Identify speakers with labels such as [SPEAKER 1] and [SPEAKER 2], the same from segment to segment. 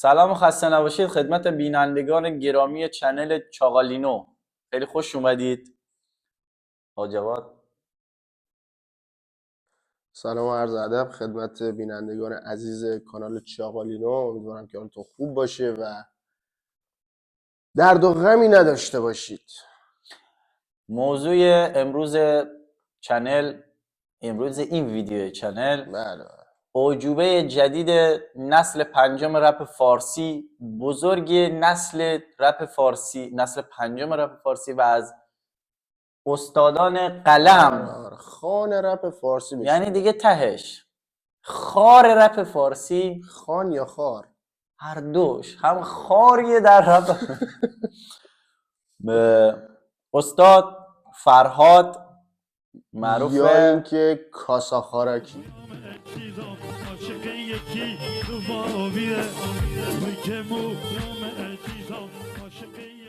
[SPEAKER 1] سلام و خسته نباشید خدمت بینندگان گرامی چنل چاقالینو. خیلی خوش اومدید. جواد.
[SPEAKER 2] سلام و عرض ادب خدمت بینندگان عزیز کانال چاقالینو. امیدوارم که حالتون خوب باشه و درد و غمی نداشته باشید.
[SPEAKER 1] موضوع امروز این ویدیو چنل
[SPEAKER 2] بله.
[SPEAKER 1] اعجوبه جدید نسل پنجم رپ فارسی، بزرگ نسل پنجم رپ فارسی و از استادان قلم.
[SPEAKER 2] خان رپ فارسی بشه.
[SPEAKER 1] یعنی دیگه تهش خار رپ فارسی.
[SPEAKER 2] خان یا خار؟
[SPEAKER 1] هر دوش هم خاریه در رپ. استاد فرهاد معروفه
[SPEAKER 2] یا اینکه کاسا خارکی.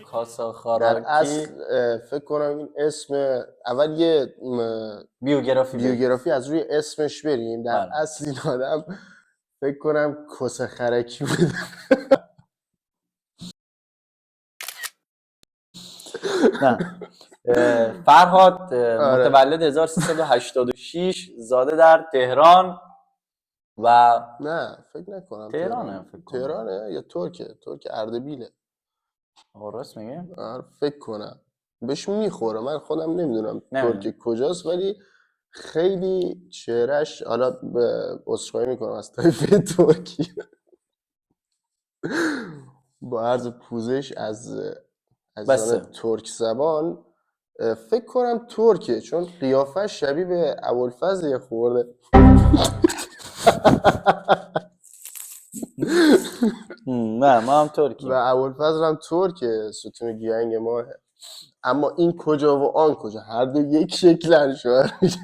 [SPEAKER 1] کاسا خارکی.
[SPEAKER 2] در اصل فکر کنم این اسم اول یه
[SPEAKER 1] بیوگرافی
[SPEAKER 2] از روی اسمش بریم. در اصل این آدم فکر کنم کاسا خارکی بود.
[SPEAKER 1] نه، فرهاد متولد 1386، زاده در تهران و
[SPEAKER 2] نه فکر نکنم تهرانه یا ترک اردبیله.
[SPEAKER 1] راست میگه؟
[SPEAKER 2] فکر کنم بهش میخوره، من خودم نمیدونم ترک کجاست، ولی خیلی چهرش، حالا عذرخواهی میکنم از طایفه ترکی با عرض پوزش از ترک زبان، فکر کنم ترکه، چون قیافه شبیه به ابوالفضل خورده.
[SPEAKER 1] نه ما هم ترکی
[SPEAKER 2] و ابوالفضل هم ترکه، ستون گیهنگ ماه. اما این کجا و آن کجا، هر دو یک شکلند. شوهر میشه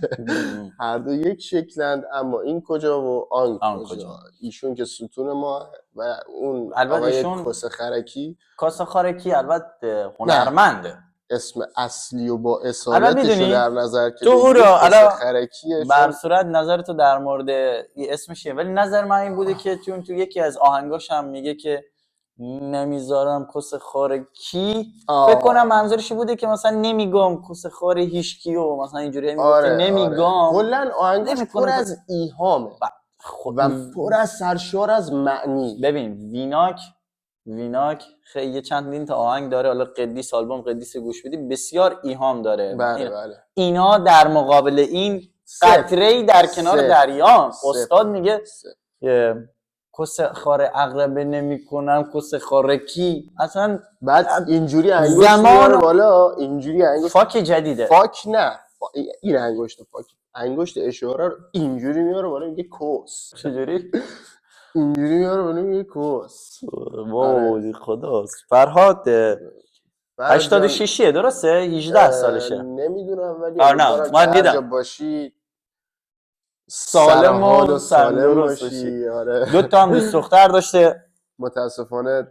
[SPEAKER 2] هر دو یک شکلند، اما این کجا و آن کجا. ایشون که ستون ما و اون آقای کاسه خارکی
[SPEAKER 1] البته هنرمنده.
[SPEAKER 2] اسم اصلی و با اصالتش رو در نظر که
[SPEAKER 1] تو او رو
[SPEAKER 2] بر
[SPEAKER 1] صورت نظر تو در مورد اسمشه، ولی نظر من این بوده که تو یکی از آهنگاش هم میگه که نمیذارم کس خاره کی. فکر کنم منظورش بوده که مثلا نمیگم کس خاره هیچکی و مثلا اینجوری میگه که نمیگم.
[SPEAKER 2] کلا آهنگش پر از ایهامه و پر از سرشار از معنی.
[SPEAKER 1] ببین ویناک خیلی چند دین تا آهنگ داره، حالا قدیس آلبوم قدیس گوش بدی، بسیار ایهام داره.
[SPEAKER 2] بله.
[SPEAKER 1] اینا در مقابل این قطره‌ای در کنار دریا. استاد میگه کس خاره اغربه نمی کنم کس خاره کی. اصلا
[SPEAKER 2] بعد اینجوری انگشت میاره بالا، اینجوری انگشت
[SPEAKER 1] فاک جدیده.
[SPEAKER 2] فاک نه این انگشت فاک، انگشت اشاره رو اینجوری میاره بالا، میگه کس.
[SPEAKER 1] چجوری؟
[SPEAKER 2] اینجوری میاره بالا میگه کس.
[SPEAKER 1] وای خداست. فرهاد 86 درسته؟ 18 سالشه
[SPEAKER 2] نمیدونم، ولی
[SPEAKER 1] نه من دیدم
[SPEAKER 2] باشی
[SPEAKER 1] سالم و سالم باشی. دو تا هم دوست دختر داشته.
[SPEAKER 2] متاسفانه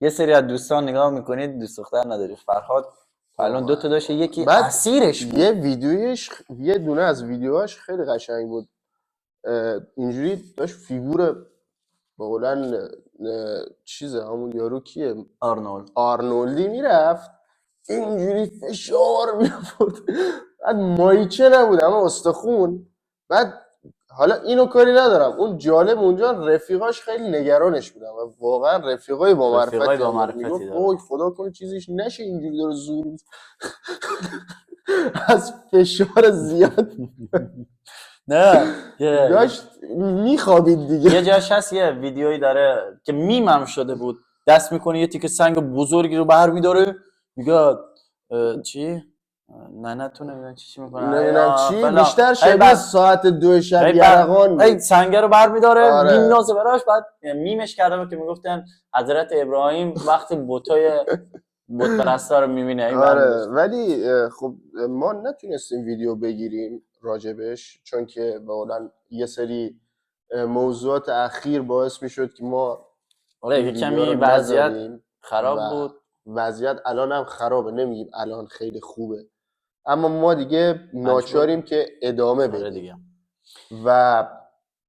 [SPEAKER 1] یه سری از دوستان نگاه میکنید دوست دختر نداری. فرهاد الان دو تا داشته، یکی اسیرش بود.
[SPEAKER 2] یه دونه از ویدیوهاش خیلی قشنگ بود، اینجوری داشت فیگور بقولن چیزه، همون یارو کیه، آرنولدی میرفت اینجوری فشار میرفت، بعد مایچه نبود اما استخون. بعد حالا اینو کاری ندارم، اون جالب اونجا رفیقاش خیلی نگرانش بودن و واقعا رفیقای با معرفتی میگفت وای خدا کنه چیزیش نشه اینجوری داره زور از فشار زیاد
[SPEAKER 1] نه
[SPEAKER 2] داشت میخوابید دیگه.
[SPEAKER 1] یه جاش هست یه ویدیویی داره که میمم شده بود، دست میکنه یه تیکه سنگ بزرگی رو بر میداره، میگه چی؟ نه تو نمیدونم چی میکنه،
[SPEAKER 2] نمیدونم چی، بیشتر شبیه ساعت 2 شب یرقان
[SPEAKER 1] بود. سنگ رو بر میداره میندازه براش. بعد میمش کردم که میگفتن حضرت ابراهیم وقتی بتای بت پرستا رو میبینه.
[SPEAKER 2] ولی خب ما نتونستیم ویدیو بگیریم راجبش، چون که واقعا یه سری موضوعات اخیر باعث میشد که ما
[SPEAKER 1] یه کمی وضعیت خراب بود.
[SPEAKER 2] وضعیت الان هم خرابه، نمیگیم الان خیلی خوبه، اما ما دیگه ناچاریم که ادامه بدیم. و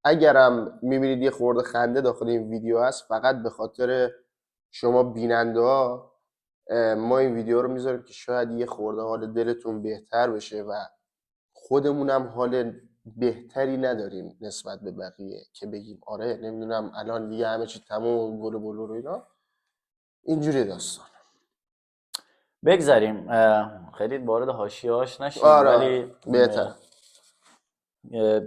[SPEAKER 2] اگرم میبینید یه خورده خنده داخل این ویدیو هست فقط به خاطر شما بیننده ها ما این ویدیو رو میذاریم که شاید یه خورده حال دلتون بهتر بشه و خودمونم حال بهتری نداریم نسبت به بقیه که بگیم آره نمیدونم الان دیگه همه چی تموم گل بلو رو اینا. اینجوری داستان.
[SPEAKER 1] بگذاریم خیلی وارد حاشیه‌هاش نشیم.
[SPEAKER 2] آره
[SPEAKER 1] ولی
[SPEAKER 2] بهتر.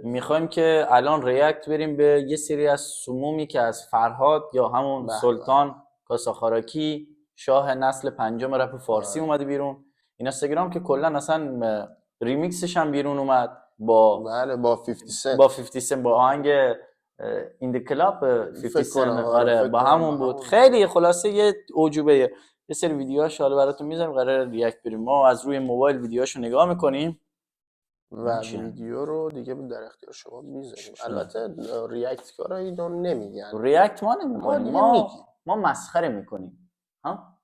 [SPEAKER 1] میخوایم که الان ریاکت بریم به یه سری از سمومی که از فرهاد یا همون سلطان کاساخاراکی شاه نسل پنجم رپ فارسی اومده بیرون. اینستاگرام که کلا اصلا ریمیکسش هم بیرون اومد با
[SPEAKER 2] بله با 50 سنت
[SPEAKER 1] با 50 سنت با آهنگ این دی کلاب 50 سنت. آره با همون بود. خیلی خلاصه یه عجوبه. یه سری ویدیوهاش حالا براتون میذارم قراره ریاکت بریم. ما از روی موبایل ویدیوهاشو نگاه میکنیم
[SPEAKER 2] و ویدیو رو دیگه در اختیار شما میذاریم. البته ریاکت کارا اینو نمیگن.
[SPEAKER 1] ریاکت ما نمیکنیم، ما مسخره میکنیم. ها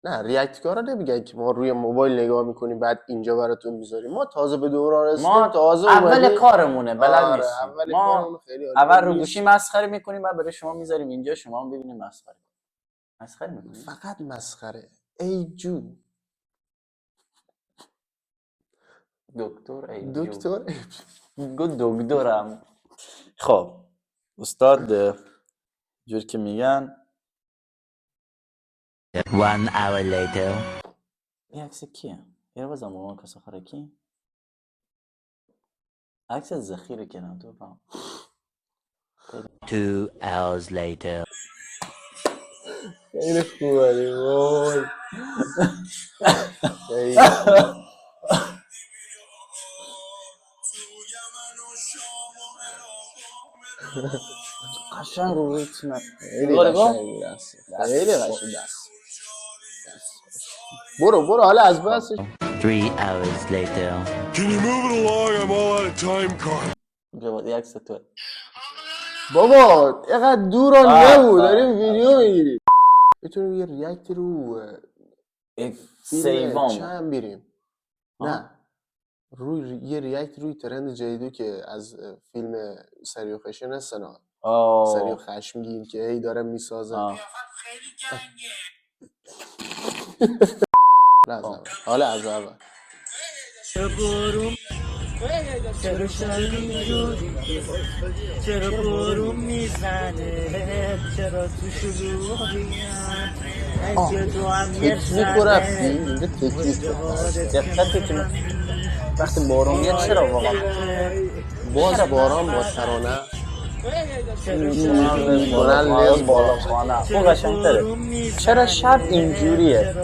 [SPEAKER 2] نه ریاکت کارا نمیگن که ما روی موبایل نگاه میکنیم بعد اینجا براتون میذاریم. ما تازه به دوران رسیدیم،
[SPEAKER 1] ما
[SPEAKER 2] تازه
[SPEAKER 1] اول کارمونه بلد نیستیم.
[SPEAKER 2] ما
[SPEAKER 1] اول رو گوشی مسخره میکنیم بعد برای شما میذاریم اینجا شما هم ببینید مسخره میکنیم.
[SPEAKER 2] فقط مسخره. ای جون
[SPEAKER 1] دکتر ای
[SPEAKER 2] دکتر
[SPEAKER 1] دکترم. خب استاد جور که میگن
[SPEAKER 3] 1 hour later.
[SPEAKER 1] این عکس کیه؟ یه رو بزن مامان کاساخاراکی. عکس ذخیره کنم تو با
[SPEAKER 3] 2 hours later.
[SPEAKER 2] خیلی خوبه. وای
[SPEAKER 1] قشنگ رو ریتم
[SPEAKER 2] خیلی قشنگی دست. خیلی قشنگ دست. برو حالا از بسش.
[SPEAKER 3] 3 hours later.
[SPEAKER 4] Can you move it along? I'm all out of time, Carl.
[SPEAKER 1] جواد این عکس تو
[SPEAKER 2] بابا اینقدر دور نبود داریم ویدیو میگیریم. میتونیم یه ریاکت رو
[SPEAKER 1] سیوام
[SPEAKER 2] چند بریم. نه روی یه ریاکت روی ترند جدیدو که از فیلم سریع و خشن سنا سریع و خشمگین که هی داره میسازه. حالا از اول
[SPEAKER 5] چرا بارون میزنه چرا تو شلوغیان
[SPEAKER 2] تکنیک رو رفتی اینجا تکنیک
[SPEAKER 1] دقیقه که وقتی بارون میاد چرا واقعا
[SPEAKER 2] باز باران با ترانه
[SPEAKER 1] میکنن لز بالا خانه اون قشنگ‌تره. چرا شب اینجوریه؟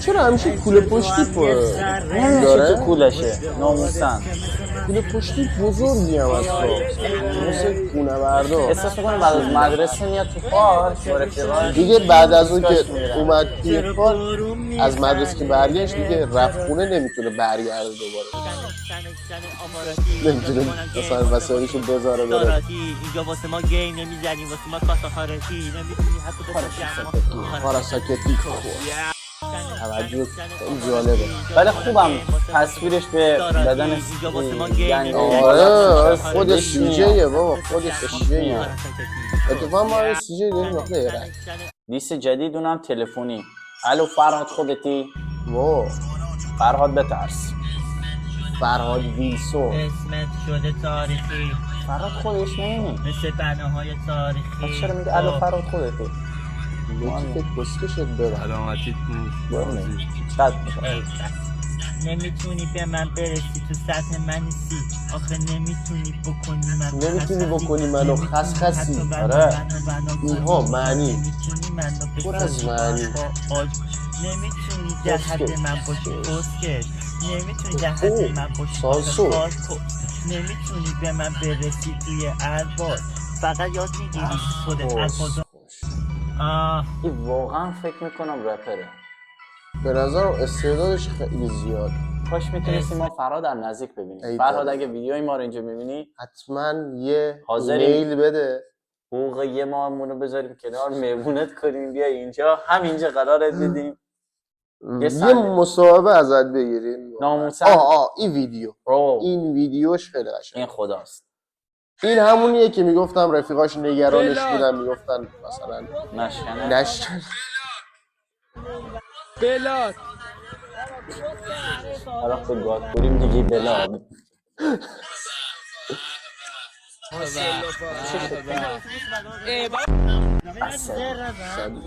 [SPEAKER 2] چرا همیشه کوله پشتی
[SPEAKER 1] نمیشه تو کولشه ناموسن.
[SPEAKER 2] کوله پشتی بزرگی هم هست مثل خونه بردار.
[SPEAKER 1] احساس میکنه بعد از مدرسه میاد تو پارک با رفیقاش
[SPEAKER 2] دیگه بعد از اون که اومد توی پارک از مدرسه که برگشت دیگه رفت خونه نمیتونه برگرده دوباره. نمیتونه مثلا وسایلشو بذاره بره.
[SPEAKER 5] اینجا واسه ما گیم نمیزنی واسه ما کاساخاراکی نمیتونی حتی
[SPEAKER 2] کاراساکتی توجه خیلی جالبه.
[SPEAKER 1] ولی خوبم تصویرش به بدن گنگ.
[SPEAKER 2] آره خود سیجیه بابا خود سیجیه. اتفاقا ما این سیجی داریم وقت ایران
[SPEAKER 1] دیس جدید اونم تلفنی. الو فرهاد خودتی؟
[SPEAKER 2] واو
[SPEAKER 1] فرهاد بترس. فرهاد ویلسون
[SPEAKER 5] اسمت شده تاریخی
[SPEAKER 1] فرهاد خودش نمی‌بینی
[SPEAKER 5] مثل بناهای تاریخی.
[SPEAKER 1] چرا میگه الو فرهاد خودتی؟
[SPEAKER 2] یکی که کسکشت بره
[SPEAKER 4] علامتی
[SPEAKER 1] بد
[SPEAKER 5] نمیتونی به من برسی تو سطح من نیستی آخه نمیتونی بکنی منو
[SPEAKER 2] خسخسی.
[SPEAKER 1] آره
[SPEAKER 2] اینها معنی پر از معنی.
[SPEAKER 5] نمیتونی در حد من باشی کسکش نمیتونی در حد من باشی نمیتونی به من برسی توی الفاظ فقط یاد میگیری خودت الفاظ.
[SPEAKER 1] این واقعا فکر میکنم رپره.
[SPEAKER 2] به نظرم استعدادش خیلی زیاد.
[SPEAKER 1] کاش میتونستیم ما فرهاد در نزدیک ببینیم. فرهاد اگه ویدیوی ما رو اینجا میبینی
[SPEAKER 2] حتما یه
[SPEAKER 1] حاضریم
[SPEAKER 2] ایمیل بده
[SPEAKER 1] حقوق یه ماهمون رو بذاریم کنار مهمونت کنیم بیا اینجا همینجا قرارت بدیم
[SPEAKER 2] یه
[SPEAKER 1] صحنه.
[SPEAKER 2] مصاحبه ازت بگیریم.
[SPEAKER 1] ناموسن
[SPEAKER 2] این ویدیو
[SPEAKER 1] رو
[SPEAKER 2] این ویدیوش خیلی
[SPEAKER 1] این
[SPEAKER 2] قشنگه.
[SPEAKER 1] خداست.
[SPEAKER 2] این همونیه که میگفتم رفیقاش نگرانش بودن میگفتن مثلا نشکن.
[SPEAKER 6] بلاد
[SPEAKER 1] حالا خود گاد بریم میگی بلاد.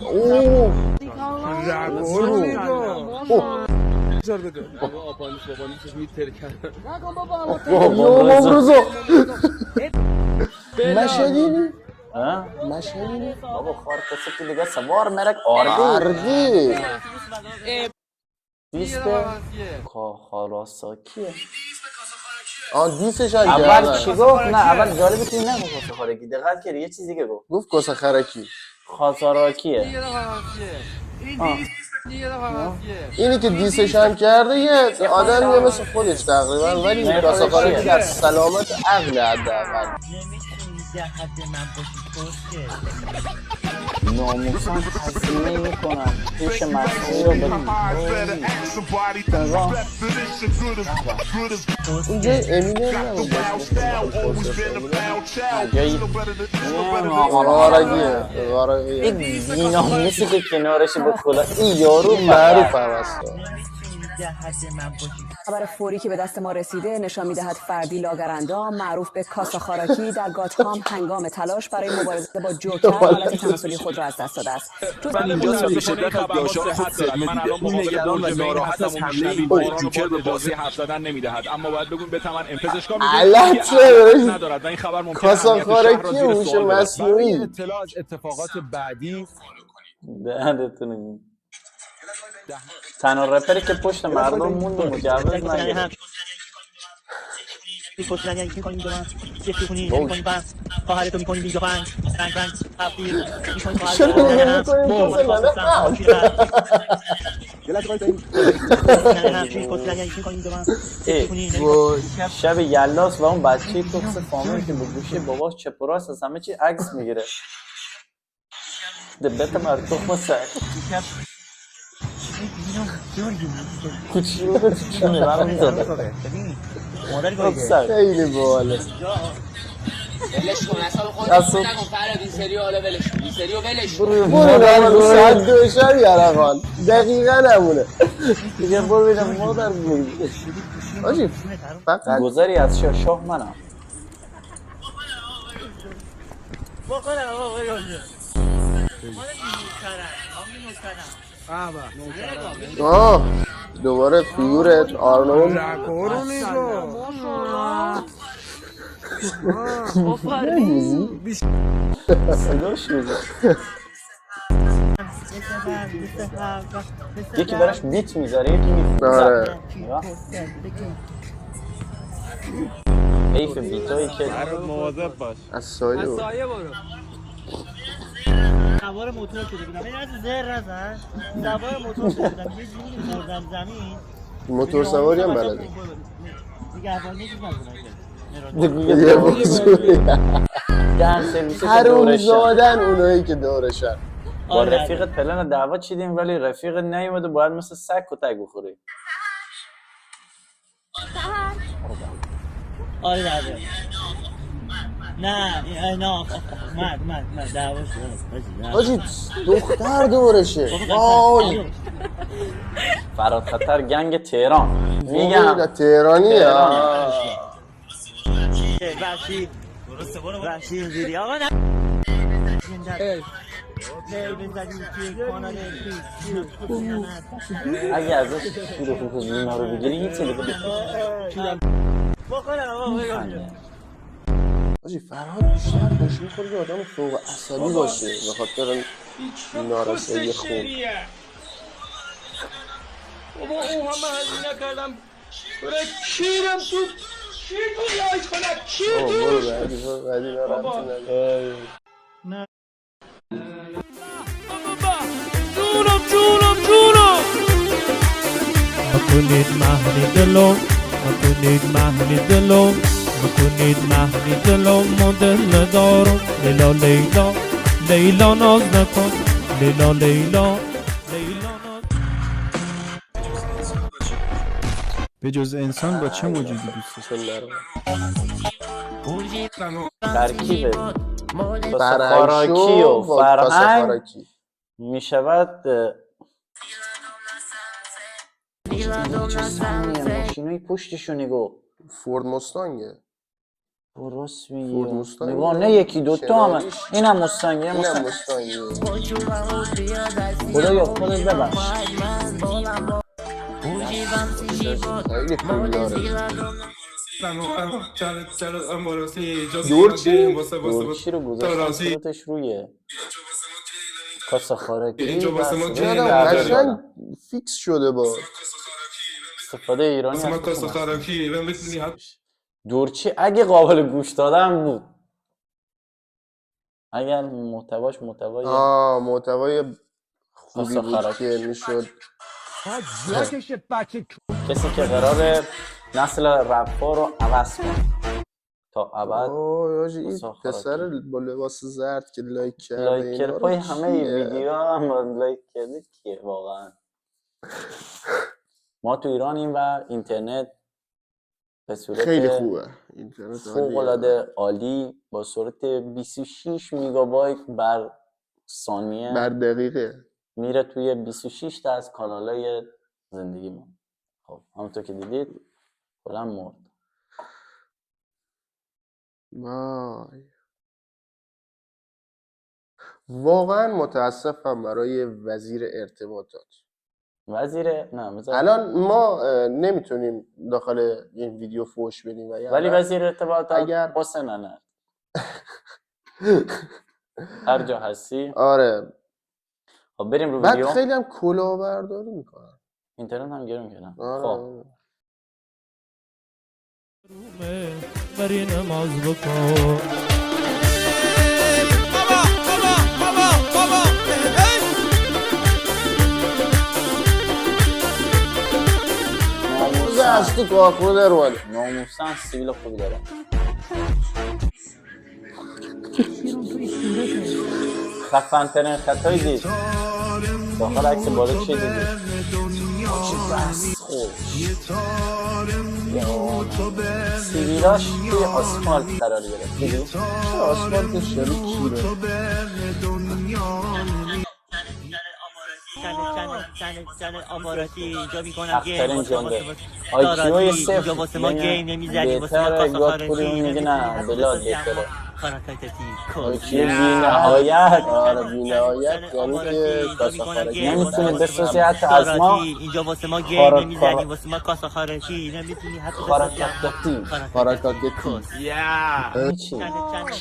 [SPEAKER 2] اوه مشهدینی مشهدینی
[SPEAKER 1] بابا خار کسی که دیگه سوار مرک آردی
[SPEAKER 2] آردی
[SPEAKER 1] دیست کاخاراساکیه.
[SPEAKER 2] دیسش هم
[SPEAKER 1] اول
[SPEAKER 2] کردن.
[SPEAKER 1] چی گفت؟ نه اول جالبه که نگفت کاسه خارکی، دقت کردی یه چیزی که گفت
[SPEAKER 2] کاسه خرکی.
[SPEAKER 1] خازاراکیه.
[SPEAKER 2] اینی که دیسش هم کرده یه آدمیه مثل خودش تقریبا، ولی کاسه خرکی در سلامت عقل حداقل.
[SPEAKER 5] نمیتونی در حد من باشی کسکش.
[SPEAKER 1] ناموسن هزینه میکنم پیش مصنوعی رو بدیم.
[SPEAKER 2] اونجا امینه نبود
[SPEAKER 1] جایی
[SPEAKER 2] غارگیه
[SPEAKER 1] این بیناموسی که کنارش با کلا این یارو
[SPEAKER 2] معروف هم هست.
[SPEAKER 5] نمیتونی در حد من باشی.
[SPEAKER 7] خبر فوری که به دست ما رسیده نشان می‌دهد فردی لاگراندام معروف به کاسا خاراکی در گاتهام هنگام تلاش برای مبارزه با جوکر حالت تناسلی خود را از دست داده است.
[SPEAKER 6] اینجا به شدت خبرها خود صدمه دیده. این نگران و ناراحت از حمله باران جوکر به بازی حرف زدن نمیدهد، اما باید بگویم بتمن پزشکا میگه ندارد و این خبر ممکنه
[SPEAKER 2] کاسا خاراکی هوش مصنوعی.
[SPEAKER 6] اطلاع از اتفاقات بعدی
[SPEAKER 1] دهنتون تنها رپری که پشت مردم موند مجوز نگرفت.
[SPEAKER 5] می‌کنی می‌کنی دارم چه کنی می‌کنی بس خواهرتو می‌کنی دیگه بند رنگ تبدیل می‌کنی
[SPEAKER 1] شب یلاس و اون بچه توکس فامیل که با گوشی باباش چپ و راست از همه چی عکس میگیره. دبت مرتوخ سر کوچی رو چونه برام میزاده
[SPEAKER 2] خیلی باله.
[SPEAKER 8] ولش کن اصلا خودت نگم فراد این سریو حالا ولش کن این سریو ولش کن.
[SPEAKER 2] برو ساعت 2 شب یرقان دقیقا نمونه
[SPEAKER 1] دیگه برو بینم مادر بگید
[SPEAKER 2] آجی فقط
[SPEAKER 1] گذاری از شاه منم
[SPEAKER 2] دوباره فیگورت آرنولد
[SPEAKER 1] صداش میزه یکی براش بیت میذاره یکی میذاره حیف بیتایی که
[SPEAKER 6] مواظب باش.
[SPEAKER 2] از سایه برو.
[SPEAKER 5] سوار موتور شده بودم این از زر نزن سوار موتور شده بودم یه جوری خوردم زمین
[SPEAKER 2] موتور سواری هم بلده
[SPEAKER 5] دیگه اول نیست
[SPEAKER 1] نکنه
[SPEAKER 2] حروم زادن اونایی که دورشن.
[SPEAKER 1] با رفیقت پلن دعوا چیدیم ولی رفیق نیومد و باید مثل سگ کتک بخوری.
[SPEAKER 5] آره دعوا نه مرد دعوا شد
[SPEAKER 2] آجی دختر دورشه وای
[SPEAKER 1] فراد خطر گنگ تهران میگم
[SPEAKER 2] تهرانی ها
[SPEAKER 5] وحشی اینجوری آقا نه
[SPEAKER 1] اگه ازش شیر خوب اینا رو بگیری یه چیزی
[SPEAKER 2] آجی فرهاد بیشتر باشه میخوره که آدم فوق عصبی باشه به خاطر نارسایی خون.
[SPEAKER 6] بابا اون همه هزینه کردم برای کیرم تو کی تو لایک کنم کی
[SPEAKER 2] برو بعدی نارمتی نگه
[SPEAKER 6] جونم
[SPEAKER 9] مکنید محنی دلو مدل دارم لیلا ناز نکن لیلا ناز
[SPEAKER 10] به جز انسان با چه موجودی دوست داری؟
[SPEAKER 1] ترکیب خوراکی و فرهنگ می شود چه سمیه ماشینای پشتشو نگاه
[SPEAKER 2] فورد مستانگه
[SPEAKER 1] درست میگی نگاه نه یکی دوتا همه این هم مستانگه خدایا خودت ببخش
[SPEAKER 2] خیلی خوب داره دورچی
[SPEAKER 1] رو گذاشتش روی کاسه خارکی
[SPEAKER 2] قشنگ فیکس شده با
[SPEAKER 1] استفاده ایرانی دورچی اگه قابل گوش دادن بود اگر محتوای
[SPEAKER 2] محتوای خوبی بود که میشد
[SPEAKER 1] کسی که قراره نسل رپ‌ها رو عوض کنه تا ابد
[SPEAKER 2] این پسر با لباس زرد که لایک کرده
[SPEAKER 1] لایک پای همه ویدیو هم لایک کرده کیه واقعا ما تو ایرانیم و اینترنت به صورت
[SPEAKER 2] خیلی خوبه اینترنت
[SPEAKER 1] فوق‌العاده عالی با سرعت 26 میگابایت بر ثانیه
[SPEAKER 2] بر دقیقه
[SPEAKER 1] میره توی 26 تا از کانالای زندگی ما. خب همونطور که دیدید کلا مرد.
[SPEAKER 2] وای واقعا متاسفم برای وزیر ارتباطات. الان ما نمیتونیم داخل این ویدیو فوش بدیم
[SPEAKER 1] ولی وزیر ارتباطات اگر حسنانه هر جا هستی
[SPEAKER 2] آره
[SPEAKER 1] خب بریم رو ویدیو.
[SPEAKER 2] بعد خیلی هم کلاهبرداری میکنن
[SPEAKER 1] اینترنت هم گرم کردن.
[SPEAKER 2] خب
[SPEAKER 9] بری نماز بکن
[SPEAKER 2] هستی کارکنه در اومده
[SPEAKER 1] ناموسن سیبیل خوبی داره خفن ترین خطایی دید داخل عکس بالا چی دیدید چی بس خوش سیبیلاش توی آسفالت قرار گرفت دیدید
[SPEAKER 2] چرا آسفالت شبیه کیره
[SPEAKER 5] چنل آماراتی اینجا میکنم
[SPEAKER 1] اخترین جنده آیکیوی صفر بهتر گات پولی میگه نه بلاد بهتره آیکیو بی نهایت
[SPEAKER 2] آره بی نهایت یعنی که کاسا خارکی
[SPEAKER 1] نمیتونی بسازی حتی از ما
[SPEAKER 5] اینجا واسه ما گیم نمیزنی واسه ما کاسا خارکی نمیتونی حتی
[SPEAKER 2] خارکاتی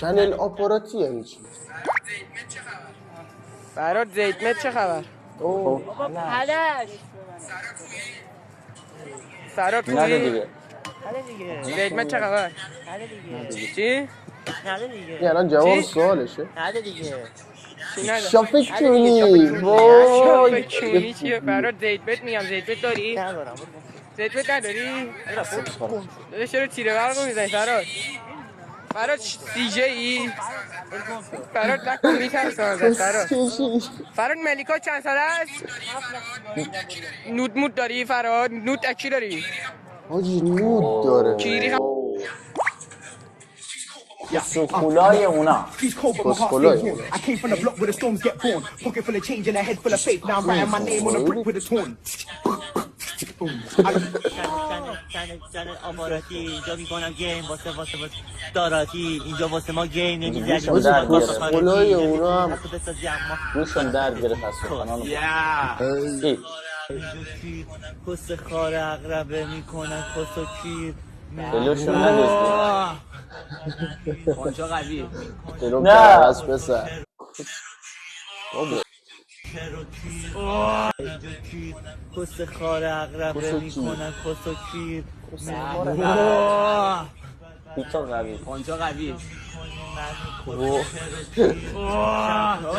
[SPEAKER 2] چنل آپاراتی یعنی چی؟
[SPEAKER 8] فراد زیتمت چه خبر؟
[SPEAKER 5] بابا پلش
[SPEAKER 8] فراد
[SPEAKER 1] خوبی؟
[SPEAKER 8] زیتمت چه خبر؟ چی؟
[SPEAKER 5] نده دیگه
[SPEAKER 2] یعنی الان جواب سوالشه؟
[SPEAKER 5] نده دیگه
[SPEAKER 2] شافک چونی
[SPEAKER 8] شافک چونی چیه؟ فراد زیتمت میگم زیتمت داری؟
[SPEAKER 5] ندارم
[SPEAKER 8] زیتمت نداری؟ داده چرا تیره برق رو میزنی فراد؟ فراد سیجه ای؟ فراد نکن میترسم ازت فراد ملیکا چند ساله است؟ نود مود داری فراد؟ نود اکی داری؟
[SPEAKER 2] حاجی نود داره
[SPEAKER 8] کیری
[SPEAKER 1] کسکولای اونا
[SPEAKER 2] کسکولای
[SPEAKER 5] چنل آماراتی اینجا میکنم گیم واسه داراتی اینجا واسه ما گیم نمیزنی واسه ما
[SPEAKER 2] کسکولای اونا هم
[SPEAKER 1] روشون درد گرفت از سخنان
[SPEAKER 5] کس خار اقربه میکنن کس و کیر
[SPEAKER 1] دلوشون ندستی
[SPEAKER 8] آنجا قوی
[SPEAKER 2] نه از پسر
[SPEAKER 5] کس خار اقربه میکنن کس و کیر
[SPEAKER 1] بیتا قوی
[SPEAKER 8] آنجا قوی بابا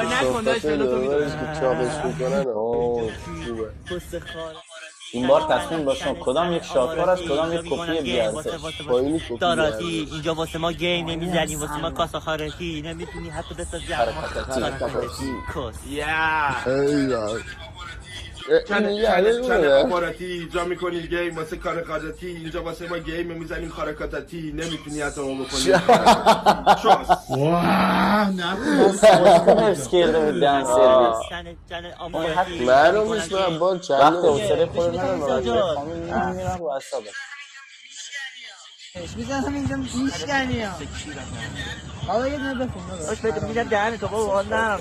[SPEAKER 8] نکن داشت جلو تو میدونم
[SPEAKER 2] چاقش میکنن
[SPEAKER 1] این بار تصمیم باشم کدام یک شاکار است کدام یک کپی بیارزش
[SPEAKER 5] داراتی اینجا واسه ما گیم نمیزنی واسه ما کاسا خارکی نمیتونی حتی بسازی
[SPEAKER 2] چنل
[SPEAKER 4] اخباراتی جا میکنی گیم واسه کار خارجی اینجا واسه ما گیم میزنیم خارکاتاتی نمیتونی حتی ما بکنی چاس
[SPEAKER 1] حفظ کرده بود دن سرویس
[SPEAKER 5] چنل آمارتی
[SPEAKER 2] معلوم نیست من با
[SPEAKER 1] وقتی
[SPEAKER 2] چند
[SPEAKER 1] حوصله خود ندارم کامل نمیرم رو اعصابم
[SPEAKER 8] میزنم اینجا میشکنی ها حالا یه دونه بخون
[SPEAKER 5] باش بده میدم دهن تو بابا نرم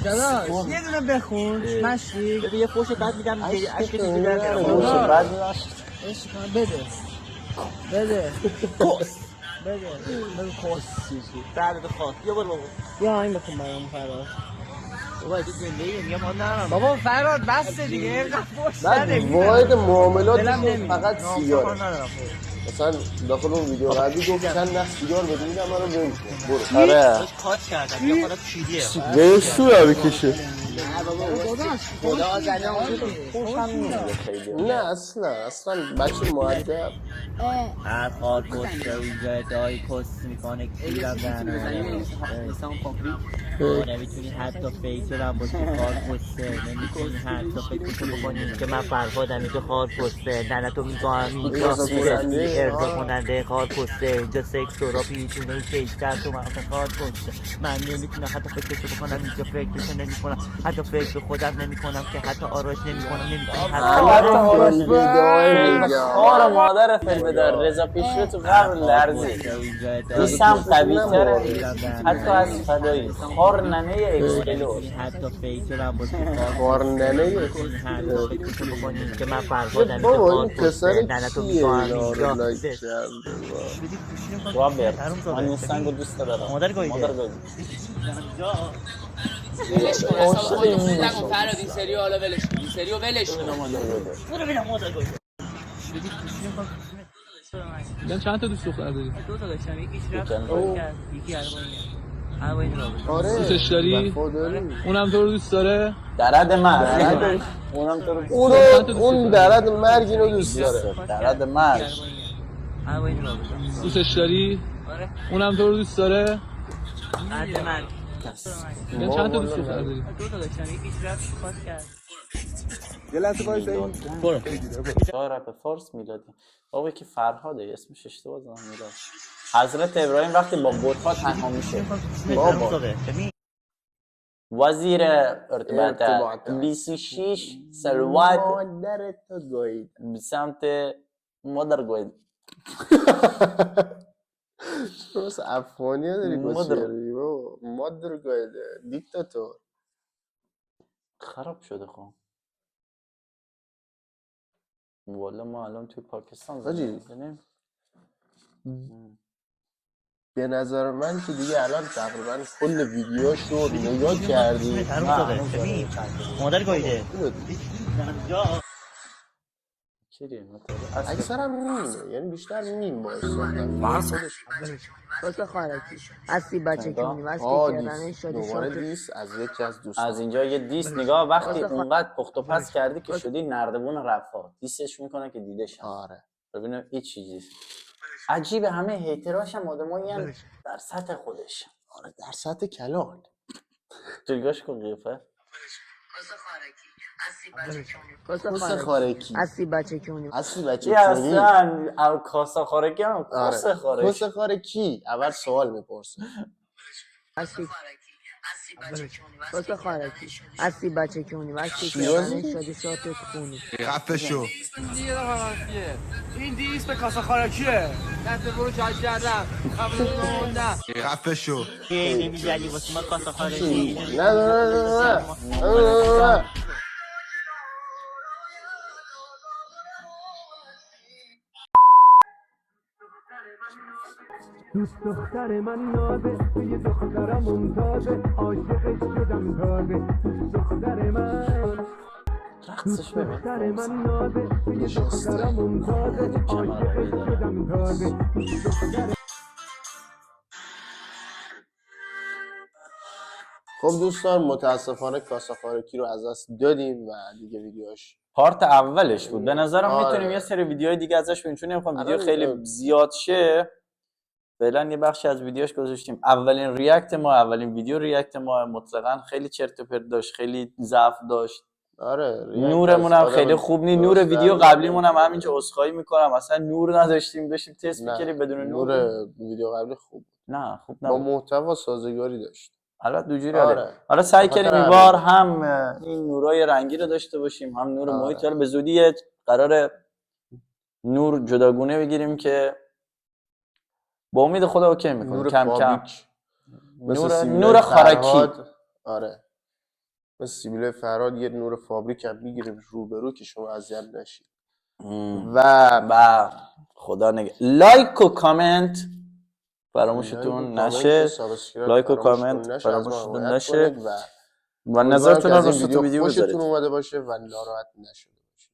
[SPEAKER 8] داداش یه دونه بخون مشتی
[SPEAKER 5] بده یه فوش بعد میدم اشک تو دیگر
[SPEAKER 1] بعد
[SPEAKER 8] بده بده بده
[SPEAKER 5] بعد خواست بیا برو بابا
[SPEAKER 8] یا این بخون برام فراد
[SPEAKER 5] بابا این زندگی میگم ما نرم
[SPEAKER 8] بابا فراد بسته دیگه اینقدر فوش
[SPEAKER 2] بعد
[SPEAKER 8] نده
[SPEAKER 2] واحد معاملات
[SPEAKER 8] دلم نمیاد.
[SPEAKER 2] فقط سیگاره مثلا داخل اون ویدیو قبلی گفت چند نخ سیگار بده میدم منو ول کن برو
[SPEAKER 1] آره
[SPEAKER 5] باش کات کردم یا خودم چیلیه
[SPEAKER 2] بهش تو بکشه
[SPEAKER 8] خدا زنه
[SPEAKER 2] نه اصلا بچه مؤدب
[SPEAKER 5] هر خار کسته اینجا ادعای کس میکنه کیرم دهنه نمیتونی حتی فیکرم باشی خار کسته نمیتونی حتی فکرشو بکنی که من فرهادم اینجا خار کسته ننتو میگم اینجا ارضا کننده خار کسته اینجا سکس و را پیچونه کیشتر تو من خار کسته من نمیتونم حتی فکرشو بکنم اینجا فکرشو نمیکنم حتی فکر خودم نمیکنم که حتی آراش نمیکنم نمیتونم حتی
[SPEAKER 1] خار مادر فیلم دار رضا پیشرو تو قبر لرزی دیسم قوی تره حتی از فدایی خار ننه اکسپلور
[SPEAKER 5] حتی فکرم باشی
[SPEAKER 2] خار ننه
[SPEAKER 5] حتی فکرشو بکنی که من فرهادم
[SPEAKER 2] بابا
[SPEAKER 5] اینجا
[SPEAKER 2] این
[SPEAKER 5] خار
[SPEAKER 2] پسر
[SPEAKER 5] کسته ننتو
[SPEAKER 2] کیه
[SPEAKER 5] میگم
[SPEAKER 2] اینا رو
[SPEAKER 5] اینجا
[SPEAKER 2] لایک کرده
[SPEAKER 1] رابرت من این سنگو دوست دارم
[SPEAKER 5] مادر گایده
[SPEAKER 1] عاشق این میشه
[SPEAKER 8] فراد این سریو حالا ولش کن این سریو ولش کن
[SPEAKER 5] برو ببینم مادر گایده
[SPEAKER 9] چند تا دوست دختر داری؟
[SPEAKER 5] دو تا داشتم یکیش رفت کار کرد یکی البانی رابطه
[SPEAKER 2] آره
[SPEAKER 9] دوستش داری؟ اونم تو رو دوست داره؟
[SPEAKER 1] درد مرگ اونم تو رو
[SPEAKER 2] اون درد مرگ اینو دوست داره
[SPEAKER 1] درد مرگ
[SPEAKER 5] البانی رابطه
[SPEAKER 9] دوستش داری؟ اونم تو رو دوست داره؟
[SPEAKER 5] مرد مرد
[SPEAKER 9] چند تا دوست دختر داری؟
[SPEAKER 5] دو تا داشتم یکیش رفت کار کرد
[SPEAKER 2] یه لحظه وایسا
[SPEAKER 5] برو
[SPEAKER 1] رپ فارس میلادی بابا که فرهاده اسمش اشتباه زدم میلاد حضرت ابراهیم وقتی با بت‌ها تنها میشه بابا وزیر ارتباطات 26 ثروت
[SPEAKER 2] مادر تو گوید
[SPEAKER 1] به سمت مادر گوید
[SPEAKER 2] چرا مثل افغانی داری کسیاری بابا مادر گوید دیکتاتور
[SPEAKER 1] خراب شده خب والا ما الان توی پاکستان
[SPEAKER 2] حاجی
[SPEAKER 1] زندگی
[SPEAKER 2] به نظر من که دیگه الان تقریبا کل ویدیوهاش رو نگاه کردی
[SPEAKER 5] مادر گایده
[SPEAKER 2] اکثرا میمه یعنی بیشتر میم باعث ساختن
[SPEAKER 8] واسه خارکی هستی بچه که اونیورسیتی کردنه شدی
[SPEAKER 2] دوباره دیس از یکی از دوستان
[SPEAKER 1] از اینجا یه دیس نگاه وقتی اونقدر پخت و پس کردی که شدی نردبون رفا دیسش میکنه که دیدش
[SPEAKER 2] آره
[SPEAKER 1] ببینم هیچ چیزی عجیبه همه هیتراش هم آدمایی هم در سطح خودش
[SPEAKER 2] آره در سطح کلان
[SPEAKER 1] جلگاش کن قیفه
[SPEAKER 2] کاسه خارکی
[SPEAKER 8] هستی بچه که اونیورسیتی
[SPEAKER 2] اصلی بچه
[SPEAKER 1] یه
[SPEAKER 2] کونی
[SPEAKER 1] اصلا کاسه خارکی هم کاسه خارکی
[SPEAKER 2] کاسه خارکی اول سوال میپرسه
[SPEAKER 8] واسه خارکی هستی بچه که اونیورسیتی
[SPEAKER 2] شیرازی؟
[SPEAKER 8] کردنه شدی شاتت خونی
[SPEAKER 4] خفه شو
[SPEAKER 8] این دیست به کاسه خارکیه دست برو جاج کردم خبرون
[SPEAKER 4] خفه شو
[SPEAKER 5] یه نمیزدی واسه ما کاسا خارجی
[SPEAKER 2] نه
[SPEAKER 9] دوست دختر من نازه توی دخترم ممتازه عاشقش شدم تازه دوست دختر من
[SPEAKER 1] رقصش ببین
[SPEAKER 9] دختر من نازه توی دخترم ممتازه عاشقش شدم تازه دوست دختر
[SPEAKER 2] خب دوستان متاسفانه کاسه خارکی رو از دست دادیم و دیگه ویدیوش
[SPEAKER 1] پارت اولش بود به نظرم
[SPEAKER 2] آره.
[SPEAKER 1] میتونیم یه سری ویدیوهای دیگه ازش ببینیم چون نمیخوام ویدیو
[SPEAKER 2] الان
[SPEAKER 1] خیلی زیاد شه فعلا یه بخشی از ویدیوش گذاشتیم. اولین ریاکت ما، اولین ویدیو ریاکت ما مطلقا خیلی چرت و پرت داشت، خیلی ضعف داشت.
[SPEAKER 2] آره
[SPEAKER 1] نورمون هم خیلی خوب نی. نور ویدیو قبلیمون هم همینجا عذرخواهی میکنم، اصلا نور نداشتیم، داشتیم تست میکردیم بدون نور.
[SPEAKER 2] ویدیو قبلی خوب
[SPEAKER 1] نه خوب
[SPEAKER 2] با
[SPEAKER 1] نبود،
[SPEAKER 2] محتوا سازگاری داشت.
[SPEAKER 1] البته دو جوری.
[SPEAKER 2] آره.
[SPEAKER 1] حالا سعی کردیم این بار هم این نورای رنگی رو داشته باشیم، هم نور محیط. حالا به زودی قرار نور جداگونه بگیریم که با امید خدا اوکی میکنیم کم کم. نور خارکی.
[SPEAKER 2] آره مثل سیبیل فرهاد یه نور فابریک هم میگیریم روبرو که شما اذیت نشید.
[SPEAKER 1] و خدا نگه. لایک و کامنت فراموشتون نشه. لایک و کامنت فراموشتون نشه و نظرتون رو تو ویدیو بذارید.
[SPEAKER 2] خوشتون اومده باشه و ناراحت نشده باشید.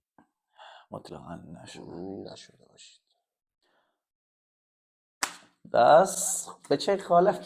[SPEAKER 1] مطلقاً
[SPEAKER 2] نشده باشید.
[SPEAKER 1] دست به چه خالف